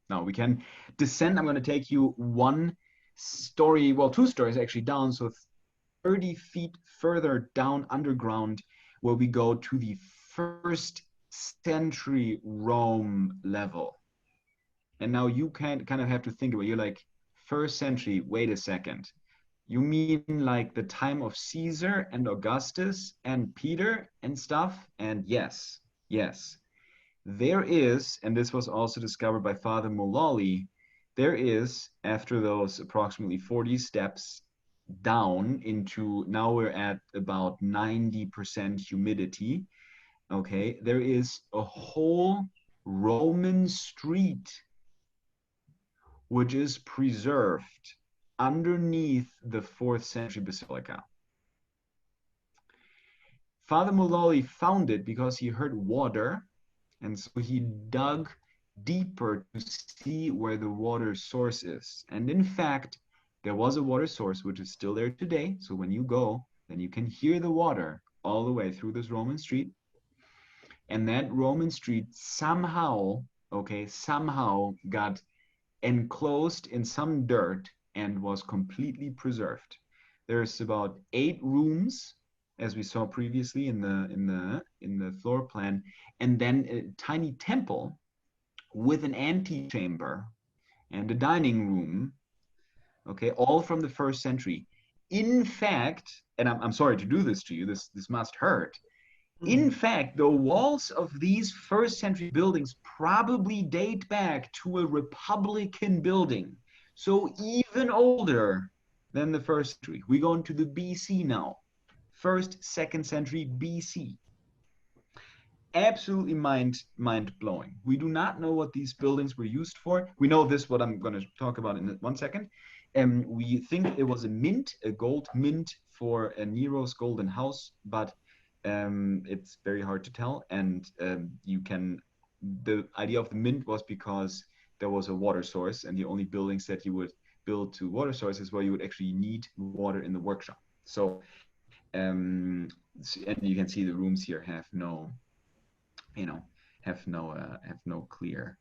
Now we can descend. I'm going to take you one story, well, two stories actually down. So 30 feet further down underground, where we go to the first century Rome level. And now you can kind of have to think about it. You're like, first century, wait a second. You mean like the time of Caesar and Augustus and Peter and stuff? And yes, yes. There is, and this was also discovered by Father Mullally, there is, after those approximately 40 steps down into, now we're at about 90% humidity, okay, there is a whole Roman street which is preserved underneath the 4th century basilica. Father Mullally found it because he heard water, and so he dug deeper to see where the water source is. And in fact, there was a water source which is still there today. So when you go, then you can hear the water all the way through this Roman street. And that Roman street somehow, okay, somehow got enclosed in some dirt and was completely preserved. There's about 8 rooms, as we saw previously in the floor plan, and then a tiny temple with an antechamber and a dining room, okay, all from the 1st century. In fact, and I'm sorry to do this to you, this must hurt. In fact, the walls of these 1st century buildings probably date back to a Republican building. So even older than the 1st century. We go into the BC now. 1st, 2nd century BC. Absolutely mind-blowing. We do not know what these buildings were used for. We know this, what I'm going to talk about in 1 second. We think it was a mint, a gold mint for Nero's golden house, but it's very hard to tell. And the idea of the mint was because there was a water source, and the only buildings that you would build to water sources where you would actually need water in the workshop. So, and you can see the rooms here have no, have no clear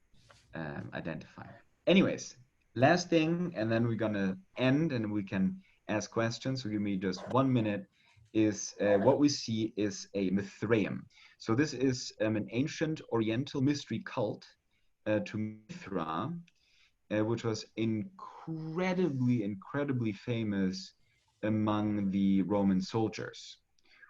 identifier. Anyways, last thing, and then we're gonna end, and we can ask questions. So give me just 1 minute. Is what we see is a Mithraeum. So this is an ancient Oriental mystery cult to Mithra, which was incredibly famous among the Roman soldiers.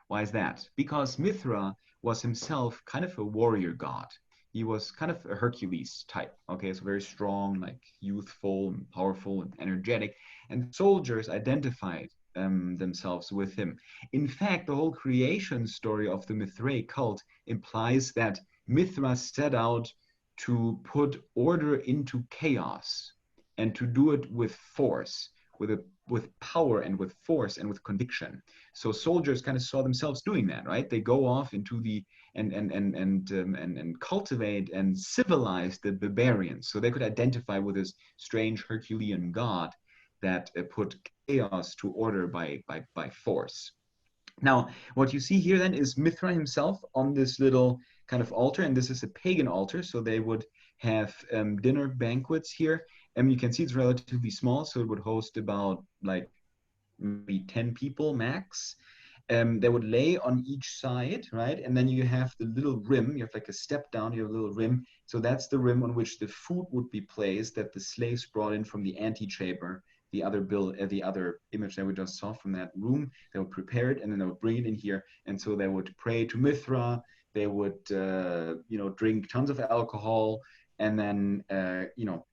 Why is that? Because Mithra was himself kind of a warrior god. He was kind of a Hercules type, okay? So very strong, like youthful and powerful and energetic. And soldiers identified themselves with him. In fact, the whole creation story of the Mithraic cult implies that Mithra set out to put order into chaos and to do it with force, with power and with force and with conviction. So soldiers kind of saw themselves doing that, right? They go off into the and cultivate and civilize the barbarians, so they could identify with this strange Herculean god that put chaos to order by force. Now, what you see here then is Mithra himself on this little kind of altar, and this is a pagan altar, so they would have dinner banquets here. And you can see it's relatively small, so it would host about like maybe 10 people max. They would lay on each side, right? And then you have the little rim, you have like a step down, you have a little rim. So that's the rim on which the food would be placed that the slaves brought in from the antechamber, the other image that we just saw from that room. They would prepare it and then they would bring it in here. And so they would pray to Mithra. They would, drink tons of alcohol and then,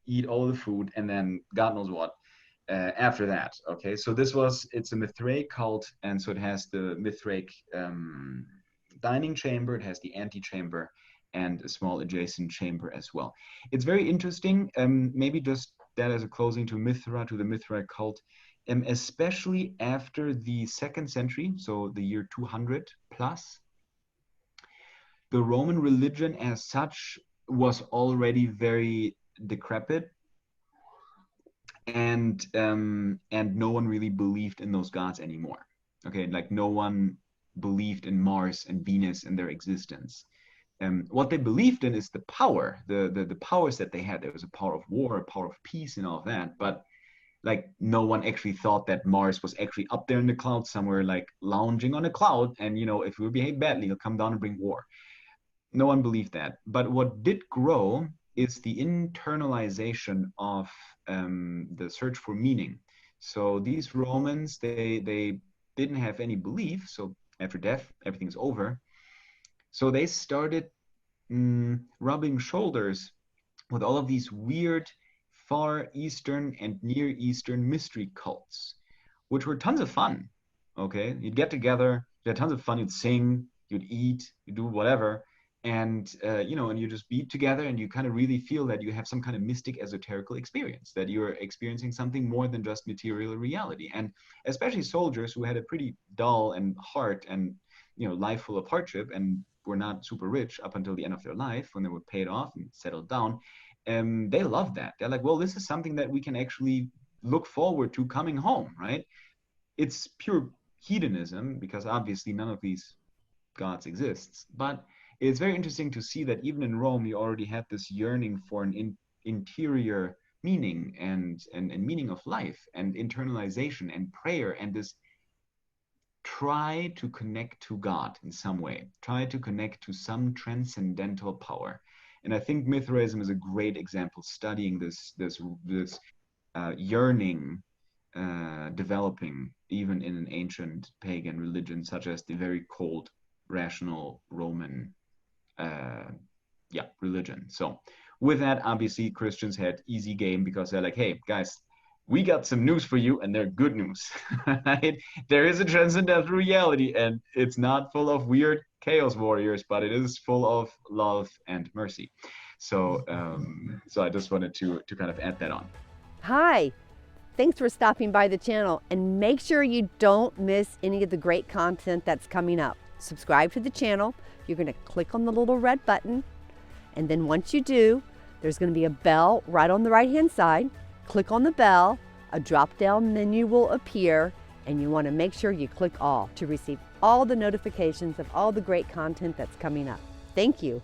eat all the food and then God knows what. After that, okay, so it's a Mithraic cult, and so it has the Mithraic dining chamber, it has the antechamber, and a small adjacent chamber as well. It's very interesting, maybe just that as a closing to the Mithraic cult, especially after the 2nd century, so the year 200 plus, the Roman religion as such was already very decrepit, and no one really believed in those gods anymore. Okay, like no one believed in Mars and Venus and their existence. what they believed in is the power, the powers that they had. There was a power of war, a power of peace, and all of that. But like no one actually thought that Mars was actually up there in the clouds somewhere, like lounging on a cloud. And if we behave badly, he'll come down and bring war. No one believed that. But what did grow is the internalization of the search for meaning. So these Romans, they didn't have any belief. So after death, everything's over. So they started rubbing shoulders with all of these weird Far Eastern and Near Eastern mystery cults, which were tons of fun. Okay, you'd get together, you had tons of fun, you'd sing, you'd eat, you'd do whatever, and and you just be together, and you kind of really feel that you have some kind of mystic esoterical experience, that you're experiencing something more than just material reality. And especially soldiers who had a pretty dull and hard and life full of hardship and were not super rich up until the end of their life when they were paid off and settled down. They love that. They're like, well, this is something that we can actually look forward to coming home, right? It's pure hedonism because obviously none of these gods exists. But it's very interesting to see that even in Rome, you already had this yearning for an interior meaning and meaning of life and internalization and prayer and this try to connect to God in some way, try to connect to some transcendental power. And I think Mithraism is a great example, studying this yearning developing even in an ancient pagan religion, such as the very cold, rational Roman religion. So with that, obviously Christians had easy game because they're like, hey, guys, we got some news for you, and they're good news. Right? There is a transcendental reality, and it's not full of weird chaos warriors, but it is full of love and mercy. So, I just wanted to kind of add that on. Hi, thanks for stopping by the channel, and make sure you don't miss any of the great content that's coming up. Subscribe to the channel. You're going to click on the little red button, and then once you do, there's going to be a bell right on the right-hand side. Click on the bell, a drop-down menu will appear, and you want to make sure you click all to receive all the notifications of all the great content that's coming up. Thank you.